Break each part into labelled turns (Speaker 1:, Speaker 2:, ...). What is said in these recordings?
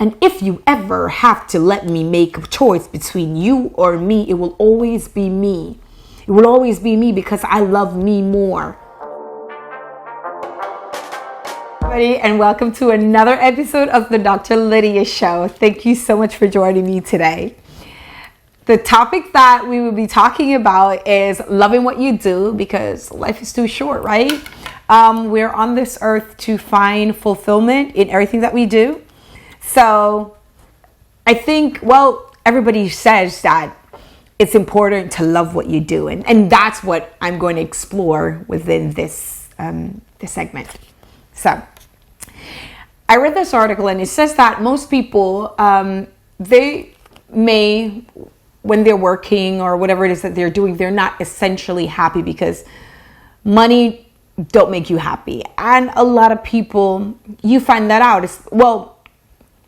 Speaker 1: And if you ever have to let me make a choice between you or me, it will always be me. It will always be me because I love me more. And welcome to another episode of the Dr. Lydia Show. Thank you so much for joining me today. The topic that we will be talking about is loving what you do because life is too short, right? We're on this earth to find fulfillment in everything that we do. So I think, everybody says that it's important to love what you do. And that's what I'm going to explore within this segment. So I read this article and it says that most people, they may, when they're working or whatever it is that they're doing, they're not essentially happy because money don't make you happy. And a lot of people, you find that out.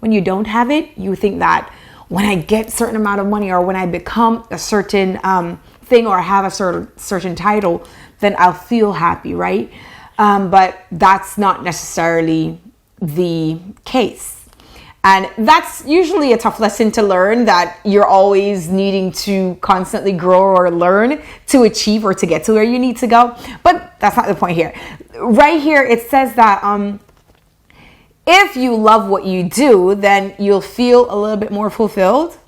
Speaker 1: When you don't have it, you think that when I get a certain amount of money or when I become a certain thing or have a certain title, then I'll feel happy, right? But that's not necessarily the case. And that's usually a tough lesson to learn, that you're always needing to constantly grow or learn to achieve or to get to where you need to go. But that's not the point here. Right here, it says that if you love what you do, then you'll feel a little bit more fulfilled.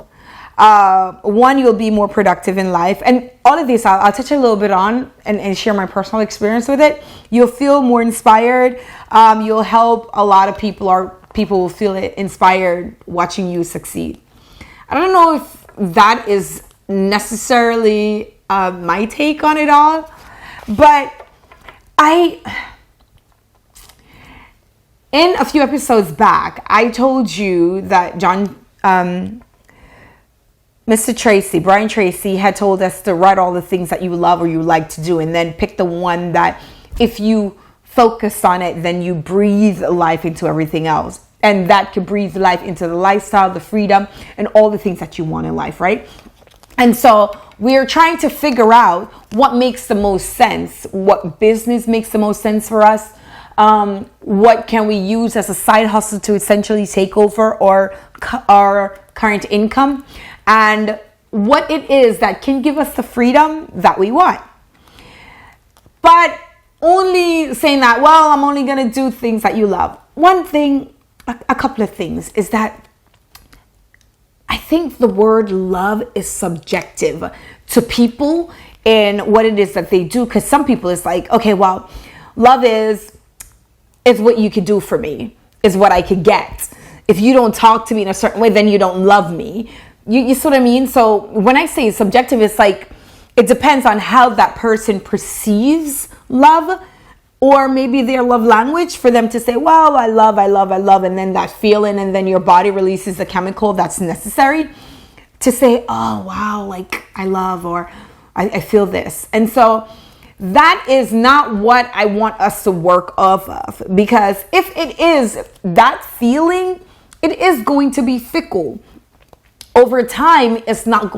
Speaker 1: You'll be more productive in life. And all of these, I'll touch a little bit on and share my personal experience with it. You'll feel more inspired. You'll help a lot of people, or people will feel inspired watching you succeed. I don't know if that is necessarily my take on it all, but in a few episodes back, I told you that Brian Tracy had told us to write all the things that you love or you like to do, and then pick the one that if you focus on it, then you breathe life into everything else. And that could breathe life into the lifestyle, the freedom, and all the things that you want in life, right? And so we're trying to figure out what makes the most sense, what business makes the most sense for us. What can we use as a side hustle to essentially take over our current income, and what it is that can give us the freedom that we want. But only saying that, I'm only going to do things that you love. One thing, a couple of things is that I think the word love is subjective to people in what it is that they do. Because some people it's like, okay, love is what you could do for me, is what I could get. If you don't talk to me in a certain way, then you don't love me. You see what I mean? So when I say subjective, it's like it depends on how that person perceives love, or maybe their love language, for them to say, I love, and then that feeling, and then your body releases the chemical that's necessary to say, I love, or I feel this. And so that is not what I want us to work off of, because if it is that feeling, it is going to be fickle. Over time, it's not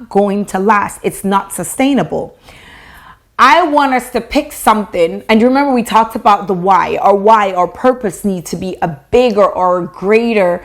Speaker 1: going to last. It's not sustainable. I want us to pick something. And you remember we talked about the why. Our purpose needs to be a bigger or greater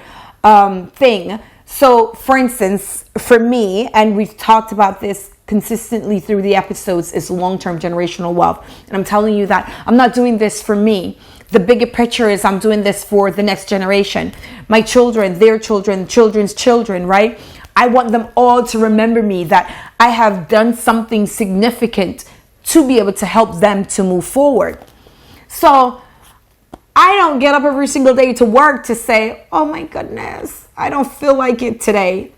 Speaker 1: thing. So for instance, for me, and we've talked about this consistently through the episodes, is long-term generational wealth. And I'm telling you that I'm not doing this for me. The bigger picture is I'm doing this for the next generation, my children, their children, children's children, right? I want them all to remember me, that I have done something significant to be able to help them to move forward. So I don't get up every single day to work to say, oh my goodness, I don't feel like it today.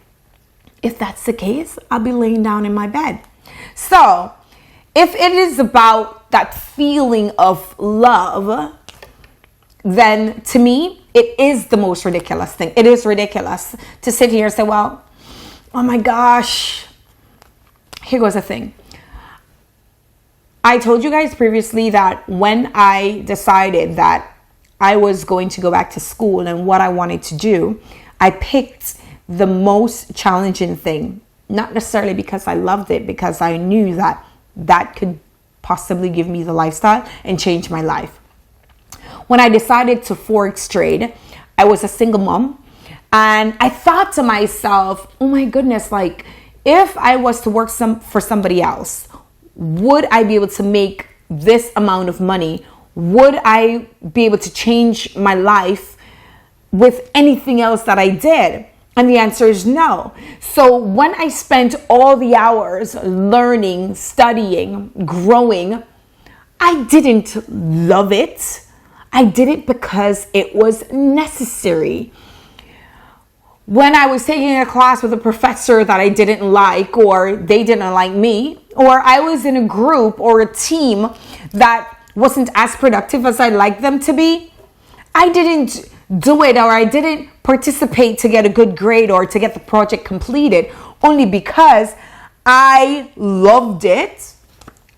Speaker 1: If that's the case, I'll be laying down in my bed. So if it is about that feeling of love, then to me, it is the most ridiculous thing. It is ridiculous to sit here and say, oh my gosh. Here goes the thing. I told you guys previously that when I decided that I was going to go back to school and what I wanted to do, I picked the most challenging thing, not necessarily because I loved it, because I knew that could possibly give me the lifestyle and change my life. When I decided to forex trade, I was a single mom. And I thought to myself, oh my goodness, like if I was to work for somebody else, would I be able to make this amount of money? Would I be able to change my life with anything else that I did? And the answer is no. So when I spent all the hours learning, studying, growing, I didn't love it. I did it because it was necessary. When I was taking a class with a professor that I didn't like, or they didn't like me, or I was in a group or a team that wasn't as productive as I'd like them to be, I didn't do it, or I didn't participate to get a good grade or to get the project completed, only because I loved it.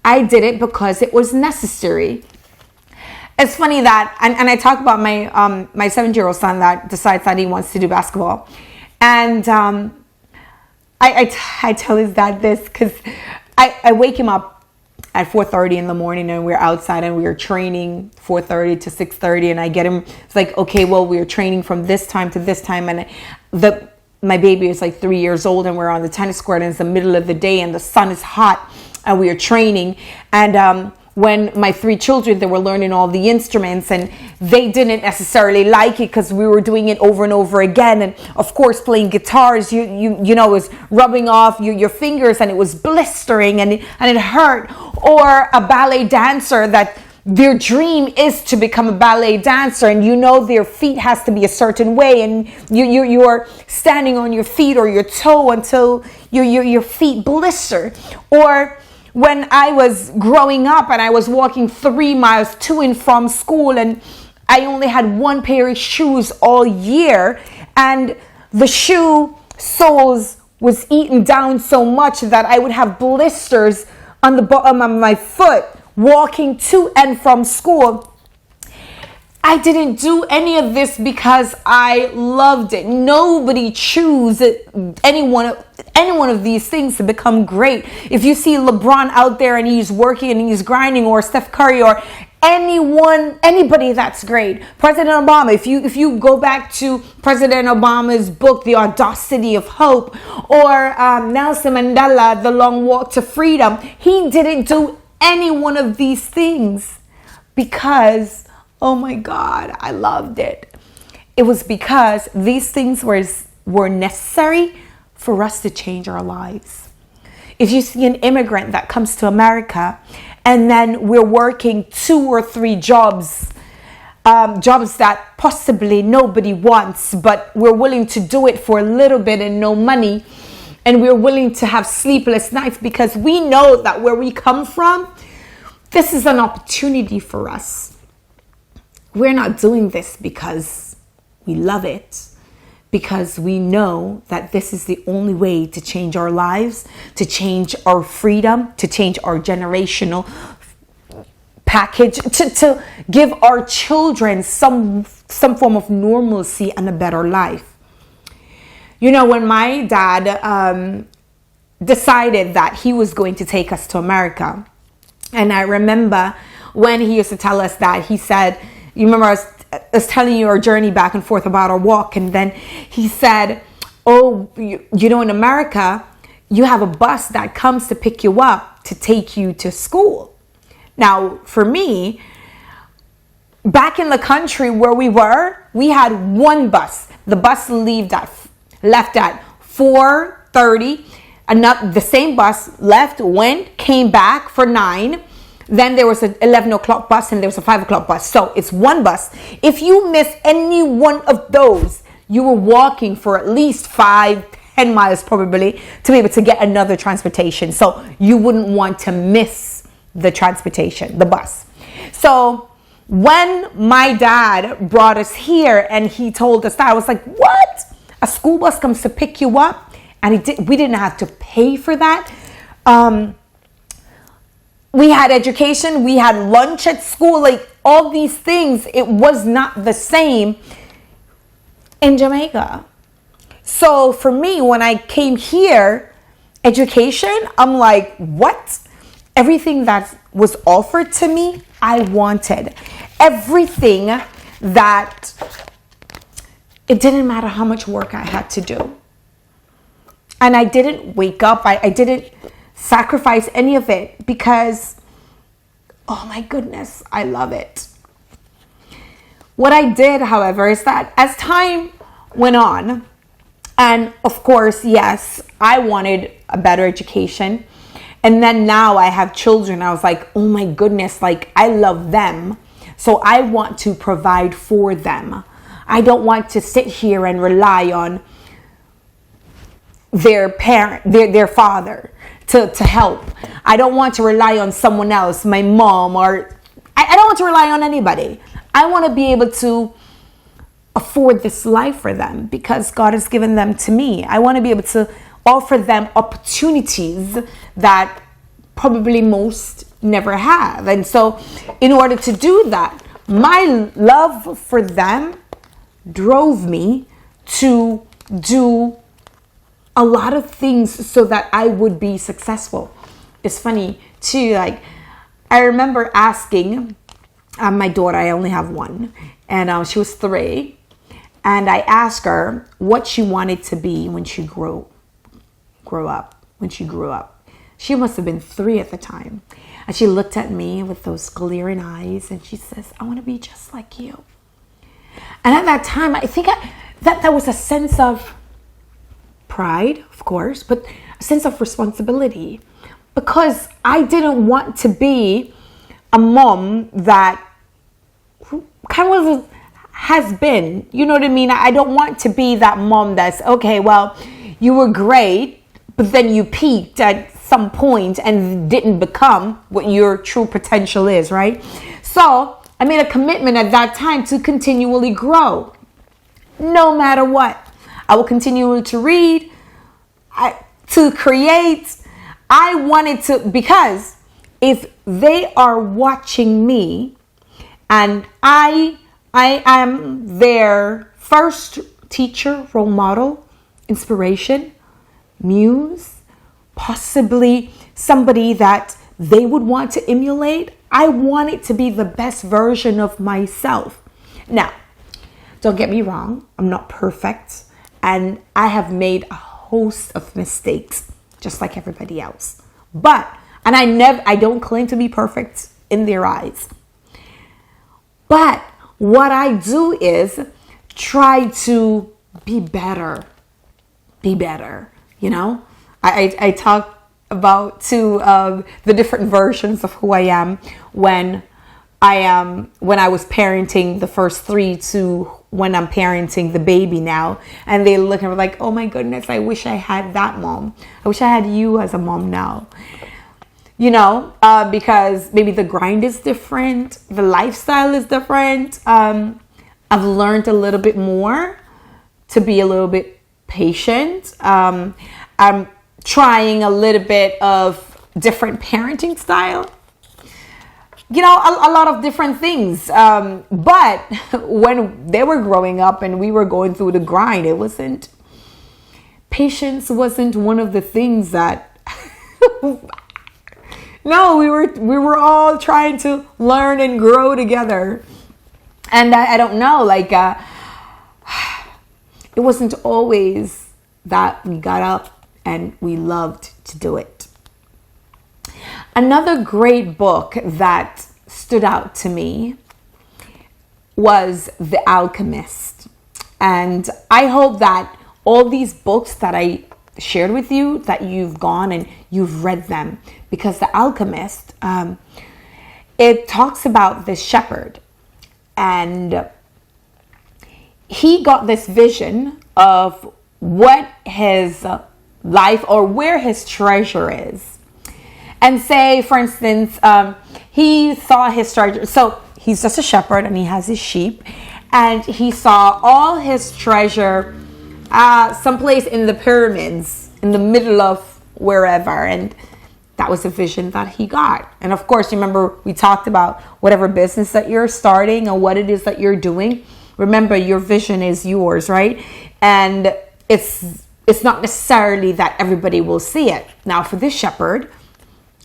Speaker 1: I did it because it was necessary. It's funny that, and I talk about my 7-year-old son that decides that he wants to do basketball. And I tell his dad this because I wake him up at 4:30 in the morning, and we're outside and we are training 4:30 to 6:30, and I get him, it's like, okay, well, we're training from this time to this time, and my baby is like 3 years old, and we're on the tennis court, and it's the middle of the day and the sun is hot, and we are training. And when my 3 children, they were learning all the instruments, and they didn't necessarily like it because we were doing it over and over again. And of course, playing guitars, you know, was rubbing off your fingers, and it was blistering, and it hurt. Or a ballet dancer that their dream is to become a ballet dancer, and you know their feet has to be a certain way, and you are standing on your feet or your toe until your feet blister. Or when I was growing up and I was walking 3 miles to and from school, and I only had one pair of shoes all year, and the shoe soles was eaten down so much that I would have blisters on the bottom of my foot walking to and from school. I didn't do any of this because I loved it. Nobody chooses any one of these things to become great. If you see LeBron out there and he's working and he's grinding, or Steph Curry, or anybody that's great. President Obama, if you go back to President Obama's book, The Audacity of Hope, or Nelson Mandela, The Long Walk to Freedom, he didn't do any one of these things because, oh my God, I loved it. It was because these things were necessary for us to change our lives. If you see an immigrant that comes to America, and then we're working 2 or 3 jobs that possibly nobody wants, but we're willing to do it for a little bit and no money, and we're willing to have sleepless nights because we know that where we come from, this is an opportunity for us. We're not doing this because we love it, because we know that this is the only way to change our lives, to change our freedom, to change our generational package, to give our children some form of normalcy and a better life. You know, when my dad decided that he was going to take us to America, and I remember when he used to tell us that, he said, you remember I was telling you our journey back and forth about our walk, and then he said, oh, you know, in America, you have a bus that comes to pick you up to take you to school. Now, for me, back in the country where we were, we had one bus. The bus left at 4:30. The same bus left, went, came back for 9. Then there was an 11 o'clock bus, and there was a 5 o'clock bus. So it's one bus. If you miss any one of those, you were walking for at least 5-10 miles probably to be able to get another transportation. So you wouldn't want to miss the transportation, the bus. So when my dad brought us here and he told us that, I was like, what? A school bus comes to pick you up? And we didn't have to pay for that. We had education, we had lunch at school, like all these things. It was not the same in Jamaica. So for me, when I came here, education, I'm like, what? Everything that was offered to me, I wanted. Everything that it didn't matter how much work I had to do. And I didn't wake up. I didn't sacrifice any of it because, oh my goodness, I love it. What I did, however, is that as time went on, and of course, yes, I wanted a better education. And then now I have children. I was like, oh my goodness, like I love them. So I want to provide for them. I don't want to sit here and rely on their parent, their father to help. I don't want to rely on someone else, my mom, or I don't want to rely on anybody. I want to be able to afford this life for them because God has given them to me. I want to be able to offer them opportunities that probably most never have. And so in order to do that, my love for them drove me to do a lot of things so that I would be successful. It's funny too, like I remember asking my daughter, I only have one, and she was 3, and I asked her what she wanted to be when she grew up. She must have been 3 at the time. And she looked at me with those glaring eyes and she says, I want to be just like you. And at that time, I think that was a sense of pride, of course, but a sense of responsibility, because I didn't want to be a mom that kind of has been, you know what I mean? I don't want to be that mom that's, okay, well, you were great, but then you peaked at some point and didn't become what your true potential is, right? So I made a commitment at that time to continually grow, no matter what. I will continue to read, to create. I wanted to, because if they are watching me and I am their first teacher, role model, inspiration, muse, possibly somebody that they would want to emulate, I want it to be the best version of myself. Now, don't get me wrong, I'm not perfect, and I have made a host of mistakes, just like everybody else. And I don't claim to be perfect in their eyes. But what I do is try to be better, you know? I talk about the different versions of who I am when I was parenting the first 3 to when I'm parenting the baby now, and they look and like, oh my goodness, I wish I had that mom. I wish I had you as a mom now. You know, because maybe the grind is different, the lifestyle is different. I've learned a little bit more to be a little bit patient. I'm trying a little bit of different parenting style. You know, a lot of different things. But when they were growing up and we were going through the grind, patience wasn't one of the things that, no, we were all trying to learn and grow together. And I don't know, like, it wasn't always that we got up and we loved to do it. Another great book that stood out to me was The Alchemist. And I hope that all these books that I shared with you, that you've gone and you've read them, because The Alchemist, it talks about this shepherd, and he got this vision of what his life or where his treasure is. And say, for instance, he saw his treasure. So he's just a shepherd and he has his sheep. And he saw all his treasure someplace in the pyramids, in the middle of wherever. And that was a vision that he got. And of course, you remember we talked about whatever business that you're starting or what it is that you're doing. Remember, your vision is yours, right? And it's not necessarily that everybody will see it. Now, for this shepherd,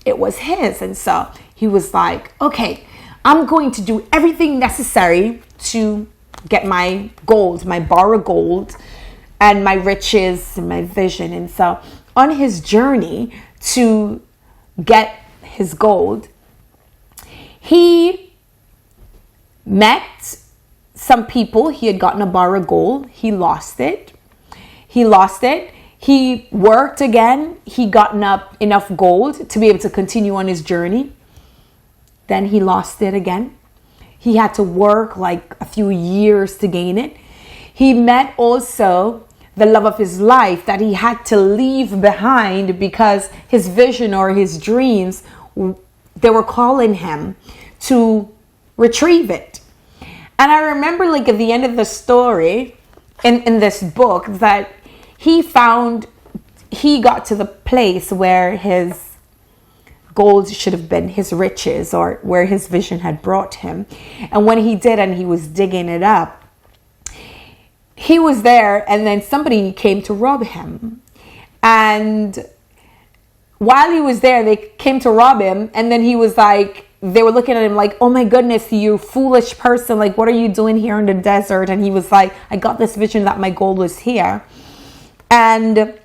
Speaker 1: it was his. And so he was like, okay, I'm going to do everything necessary to get my gold, my bar of gold, and my riches and my vision. And so on his journey to get his gold, he met some people. He had gotten a bar of gold. He lost it. He worked again. He gotten up enough gold to be able to continue on his journey. Then he lost it again. He had to work like a few years to gain it. He met also the love of his life that he had to leave behind because his vision or his dreams, they were calling him to retrieve it. And I remember like at the end of the story in this book that he got to the place where his gold should have been, his riches, or where his vision had brought him. And when he did, and he was digging it up, he was there, and then somebody came to rob him. And while he was there, they came to rob him, and then he was like, they were looking at him like, oh my goodness, you foolish person, like what are you doing here in the desert? And he was like, I got this vision that my gold was here. And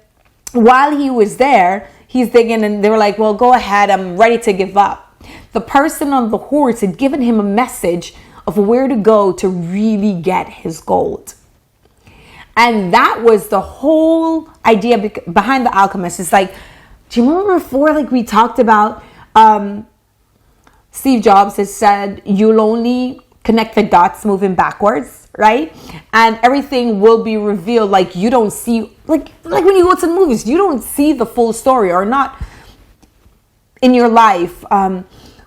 Speaker 1: while he was there, he's digging, and they were like, well, go ahead, I'm ready to give up. The person on the horse had given him a message of where to go to really get his gold. And that was the whole idea behind The Alchemist. It's like, do you remember before, like we talked about, Steve Jobs has said, you'll only connect the dots moving backwards, right? And everything will be revealed. Like you don't see, like when you go to the movies, you don't see the full story, or not in your life.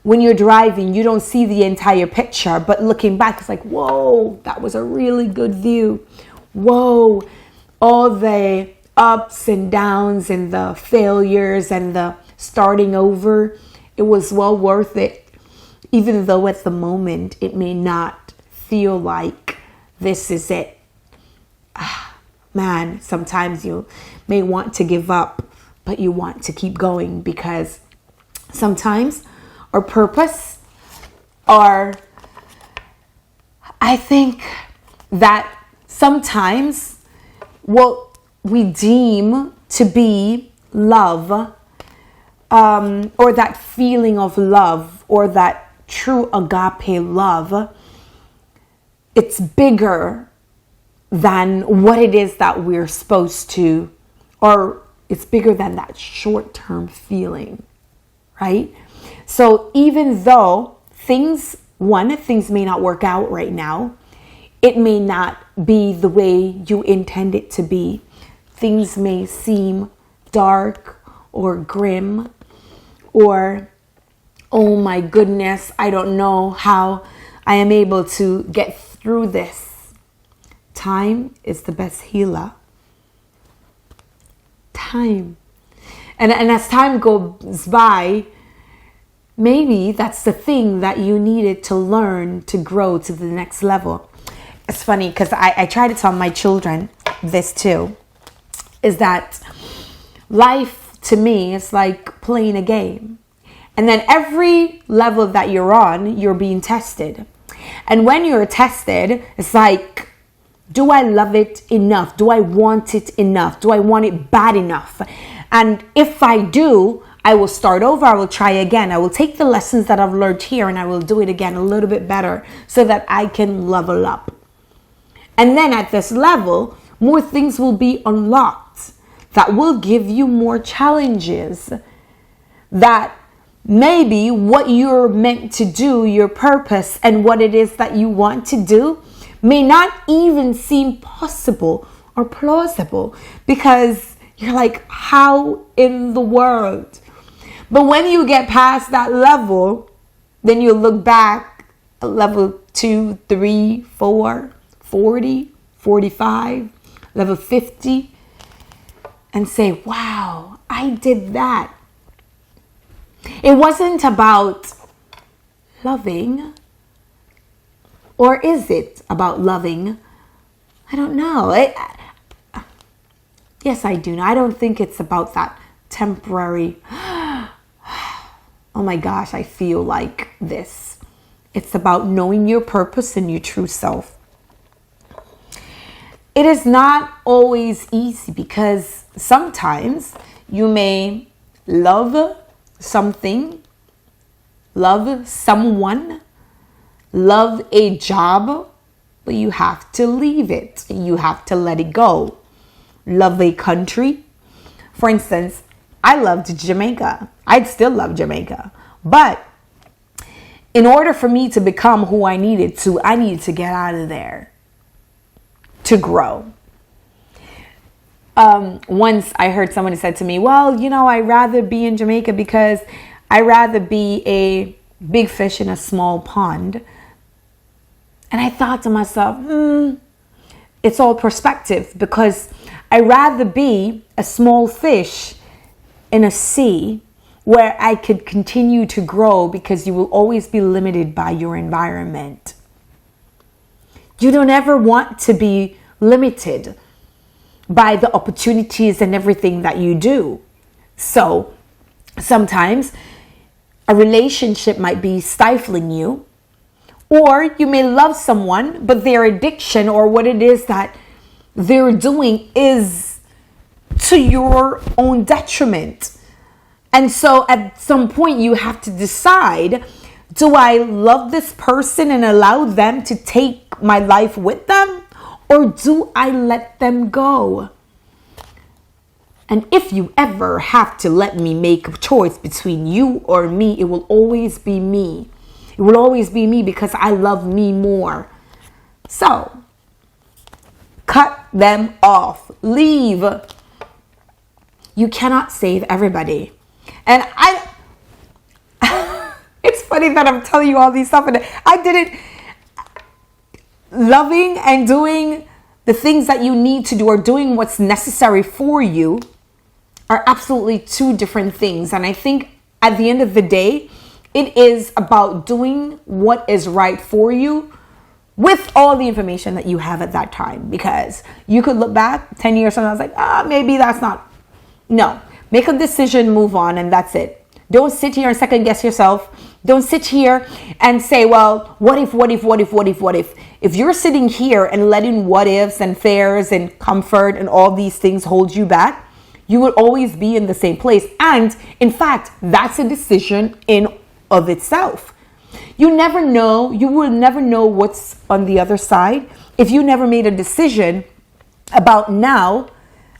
Speaker 1: When you're driving, you don't see the entire picture, but looking back, it's like, whoa, that was a really good view. Whoa, all the ups and downs and the failures and the starting over, it was well worth it. Even though at the moment it may not feel like this is it. Man, sometimes you may want to give up, but you want to keep going, because sometimes our purpose, I think that sometimes what we deem to be love, or that feeling of love, or that true agape love, it's bigger than what it is that we're supposed to, or it's bigger than that short-term feeling, right? So even though things may not work out right now, it may not be the way you intend it to be. Things may seem dark or grim, or oh my goodness, I don't know how I am able to get through this. Time is the best healer. Time. And as time goes by, maybe that's the thing that you needed to learn to grow to the next level. It's funny because I try to tell my children this too, is that life to me is like playing a game. And then every level that you're on, you're being tested. And when you're tested, it's like, do I love it enough? Do I want it enough? Do I want it bad enough? And if I do, I will start over. I will try again. I will take the lessons that I've learned here and I will do it again a little bit better so that I can level up. And then at this level, more things will be unlocked that will give you more challenges, that maybe what you're meant to do, your purpose, and what it is that you want to do may not even seem possible or plausible, because you're like, how in the world? But when you get past that level, then you look back at level 2, 3, 4, 40, 45, level 50, and say, wow, I did that. It wasn't about loving, or is it about loving? I don't know. Yes, I do know. I don't think it's about that temporary, oh my gosh, I feel like this. It's about knowing your purpose and your true self. it is not always easy, because sometimes you may love something, love someone, love a job, but you have to leave it. You have to let it go. Love a country. For instance, I loved Jamaica. I'd still love Jamaica. But in order for me to become who I needed to get out of there to grow. Once I heard someone who said to me, well, I'd rather be in Jamaica because I'd rather be a big fish in a small pond. And I thought to myself, it's all perspective, because I'd rather be a small fish in a sea where I could continue to grow, because you will always be limited by your environment. You don't ever want to be limited by the opportunities and everything that you do. So sometimes a relationship might be stifling you, or you may love someone, but their addiction or what it is that they're doing is to your own detriment. And so at some point you have to decide, do I love this person and allow them to take my life with them? Or do I let them go? And if you ever have to let me make a choice between you or me, it will always be me. It will always be me, because I love me more. So, cut them off. Leave. You cannot save everybody. And it's funny that I'm telling you all these stuff, and I didn't. Loving and doing the things that you need to do, or doing what's necessary for you, are absolutely two different things. And I think at the end of the day, it is about doing what is right for you with all the information that you have at that time. Because you could look back 10 years from now, I was like, maybe that's not. No, make a decision, move on, and that's it. Don't sit here and second guess yourself. Don't sit here and say, well, what if? If you're sitting here and letting what ifs and fears and comfort and all these things hold you back, you will always be in the same place. And in fact, that's a decision in of itself. You never know. You will never know what's on the other side if you never made a decision about now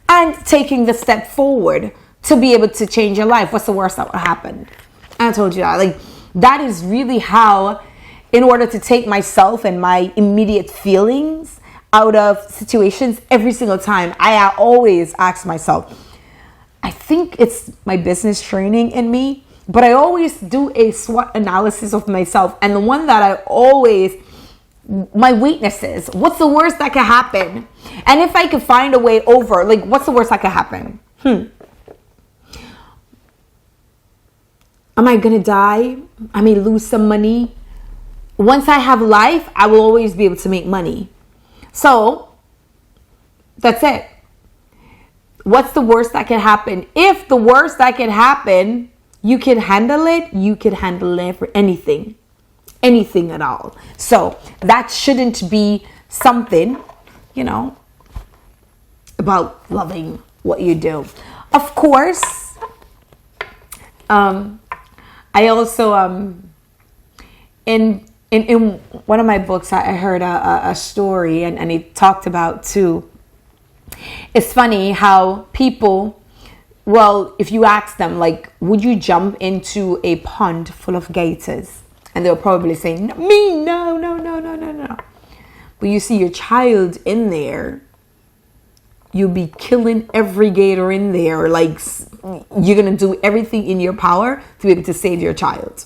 Speaker 1: and taking the step forward to be able to change your life. What's the worst that will happen? I told you that. That is really how, in order to take myself and my immediate feelings out of situations every single time, I always ask myself, I think it's my business training in me, but I always do a SWOT analysis of myself. And the one that I always, my weaknesses, what's the worst that could happen? And if I could find a way over, what's the worst that could happen? Am I going to die? I may lose some money. Once I have life, I will always be able to make money. So that's it. What's the worst that can happen? If the worst that can happen, you can handle it. You can handle it for anything at all. So that shouldn't be something, about loving what you do. Of course, I also, in one of my books, I heard a story, and it talked about too. It's funny how people, if you ask them, would you jump into a pond full of gators? And they'll probably say, me, no. But you see your child in there, you'll be killing every gator in there. You're going to do everything in your power to be able to save your child.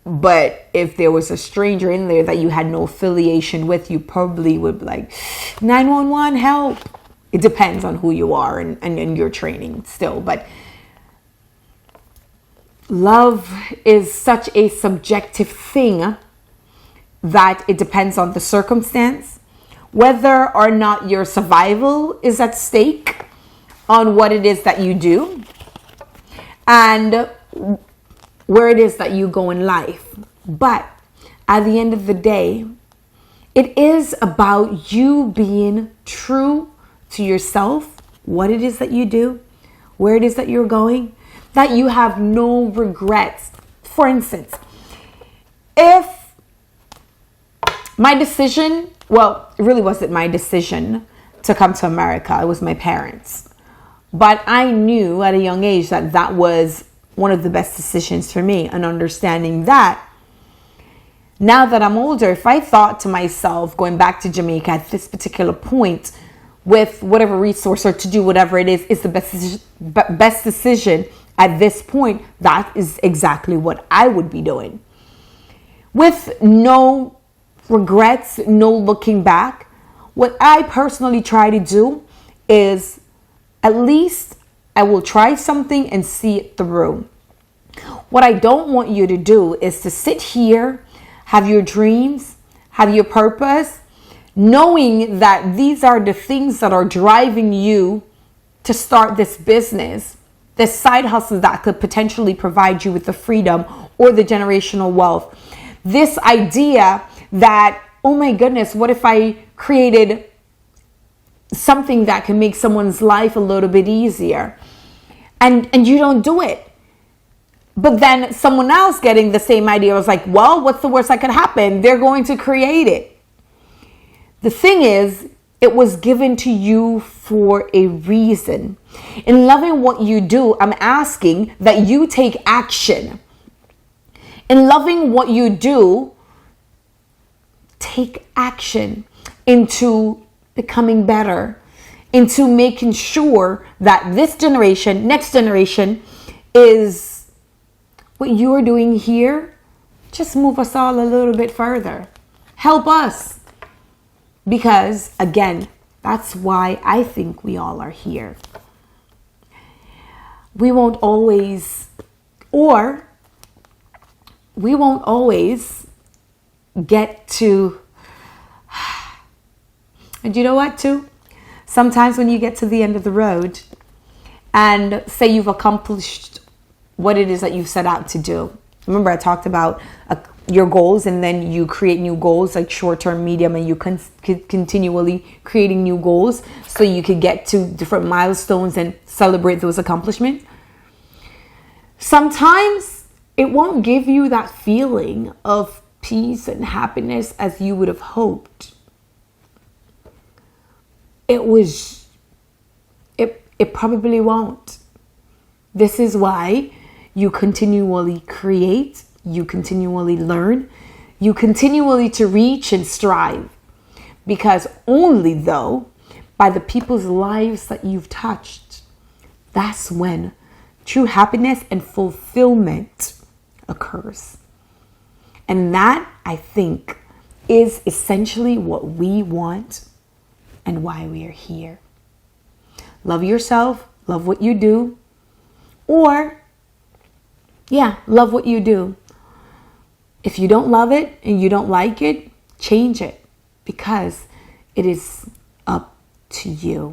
Speaker 1: But if there was a stranger in there that you had no affiliation with, you probably would be like, 911, help. It depends on who you are and your training still. But love is such a subjective thing that it depends on the circumstance, whether or not your survival is at stake on what it is that you do, and where it is that you go in life. But at the end of the day, It is about you being true to yourself, what it is that you do, where it is that you're going, that you have no regrets. For instance, if my decision, well, it really wasn't my decision to come to America, it was my parents. But I knew at a young age that that was one of the best decisions for me, and understanding that now that I'm older, if I thought to myself, going back to Jamaica at this particular point with whatever resource or to do whatever it is the best decision at this point, that is exactly what I would be doing. With no regrets, no looking back, what I personally try to do is at least I will try something and see it through. What I don't want you to do is to sit here, have your dreams, have your purpose, knowing that these are the things that are driving you to start this business, this side hustle that could potentially provide you with the freedom or the generational wealth. This idea that, oh my goodness, what if I created something that can make someone's life a little bit easier? And you don't do it. But then someone else getting the same idea was like, well, what's the worst that could happen? They're going to create it. The thing is, it was given to you for a reason. In loving what you do, I'm asking that you take action. In loving what you do, take action into becoming better, into making sure that this generation, next generation, is what you're doing here. Just move us all a little bit further. Help us. Because again, that's why I think we all are here. We won't always get to, and you know what too? Sometimes when you get to the end of the road and say you've accomplished what it is that you've set out to do. Remember, I talked about your goals, and then you create new goals, like short-term, medium, and you continually creating new goals so you could get to different milestones and celebrate those accomplishments. Sometimes it won't give you that feeling of peace and happiness as you would have hoped. It probably won't. This is why you continually create, you continually learn, you continually to reach and strive. Because only though, by the people's lives that you've touched, that's when true happiness and fulfillment occurs. And that, I think, is essentially what we want and why we are here. Love yourself, love what you do, or love what you do. If you don't love it and you don't like it, change it, because it is up to you.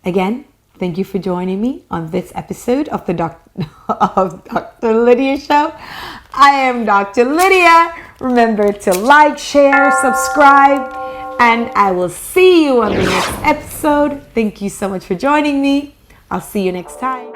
Speaker 1: Again, thank you for joining me on this episode of the Dr. Lydia Show. I am Dr. Lydia. Remember to like, share, subscribe, and I will see you on the next episode. Thank you so much for joining me. I'll see you next time.